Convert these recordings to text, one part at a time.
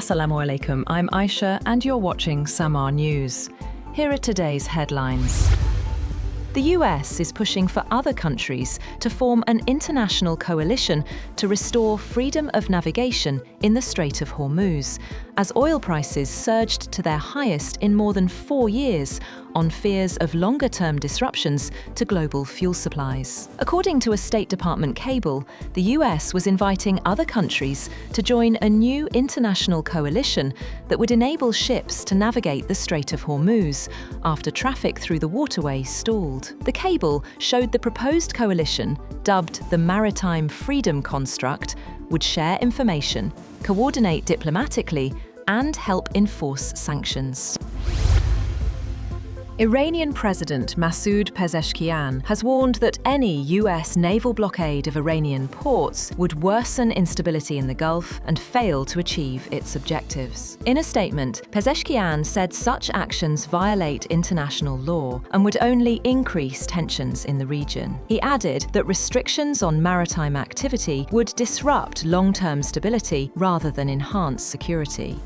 Assalamu alaikum, I'm Aisha and you're watching Samaa News. Here are today's headlines. The US is pushing for other countries to form an international coalition to restore freedom of navigation in the Strait of Hormuz, as oil prices surged to their highest in more than 4 years on fears of longer-term disruptions to global fuel supplies. According to a State Department cable, the US was inviting other countries to join a new international coalition that would enable ships to navigate the Strait of Hormuz after traffic through the waterway stalled. The cable showed the proposed coalition, dubbed the Maritime Freedom Construct, would share information, coordinate diplomatically, and help enforce sanctions. Iranian President Masoud Pezeshkian has warned that any US naval blockade of Iranian ports would worsen instability in the Gulf and fail to achieve its objectives. In a statement, Pezeshkian said such actions violate international law and would only increase tensions in the region. He added that restrictions on maritime activity would disrupt long-term stability rather than enhance security.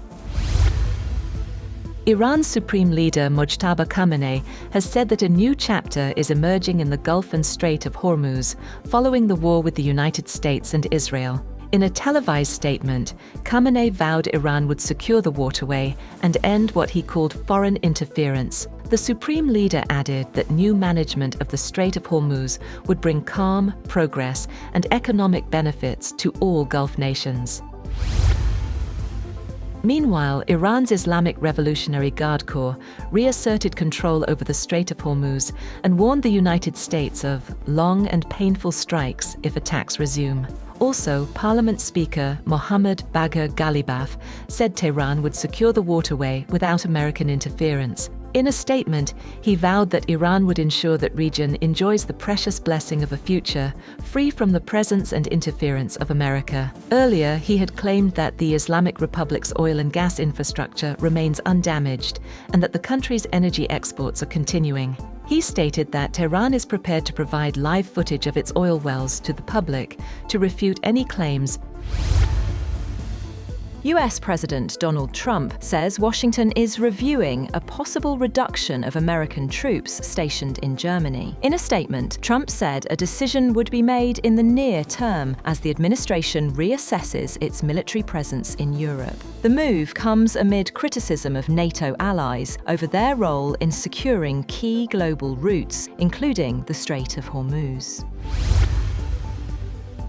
Iran's Supreme Leader Mojtaba Khamenei has said that a new chapter is emerging in the Gulf and Strait of Hormuz following the war with the United States and Israel. In a televised statement, Khamenei vowed Iran would secure the waterway and end what he called foreign interference. The Supreme Leader added that new management of the Strait of Hormuz would bring calm, progress, and economic benefits to all Gulf nations. Meanwhile, Iran's Islamic Revolutionary Guard Corps reasserted control over the Strait of Hormuz and warned the United States of long and painful strikes if attacks resume. Also, Parliament Speaker Mohammad Bagher Ghalibaf said Tehran would secure the waterway without American interference. In a statement, he vowed that Iran would ensure that region enjoys the precious blessing of a future free from the presence and interference of America. Earlier, he had claimed that the Islamic Republic's oil and gas infrastructure remains undamaged and that the country's energy exports are continuing. He stated that Tehran is prepared to provide live footage of its oil wells to the public to refute any claims. US President Donald Trump says Washington is reviewing a possible reduction of American troops stationed in Germany. In a statement, Trump said a decision would be made in the near term as the administration reassesses its military presence in Europe. The move comes amid criticism of NATO allies over their role in securing key global routes, including the Strait of Hormuz.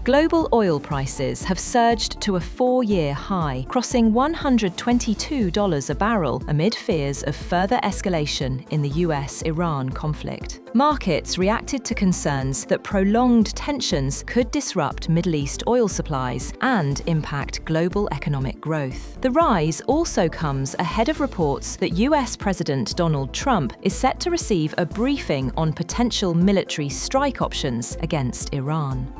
Global oil prices have surged to a 4-year high, crossing $122 a barrel amid fears of further escalation in the US-Iran conflict. Markets reacted to concerns that prolonged tensions could disrupt Middle East oil supplies and impact global economic growth. The rise also comes ahead of reports that US President Donald Trump is set to receive a briefing on potential military strike options against Iran.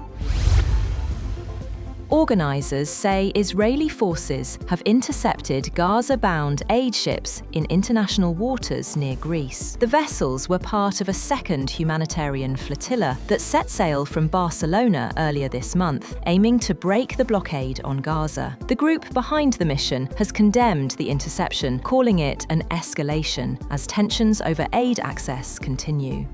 Organisers say Israeli forces have intercepted Gaza-bound aid ships in international waters near Greece. The vessels were part of a second humanitarian flotilla that set sail from Barcelona earlier this month, aiming to break the blockade on Gaza. The group behind the mission has condemned the interception, calling it an escalation as tensions over aid access continue.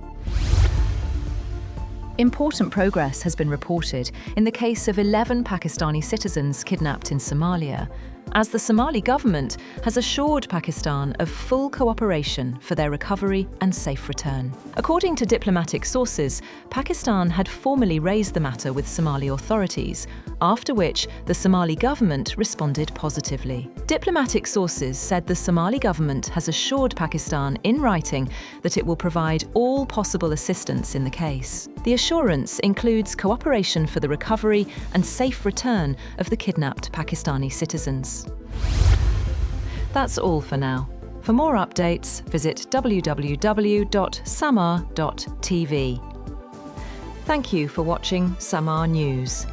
Important progress has been reported in the case of 11 Pakistani citizens kidnapped in Somalia, as the Somali government has assured Pakistan of full cooperation for their recovery and safe return. According to diplomatic sources, Pakistan had formally raised the matter with Somali authorities, after which the Somali government responded positively. Diplomatic sources said the Somali government has assured Pakistan in writing that it will provide all possible assistance in the case. The assurance includes cooperation for the recovery and safe return of the kidnapped Pakistani citizens. That's all for now. For more updates, visit www.samaa.tv. Thank you for watching Samaa News.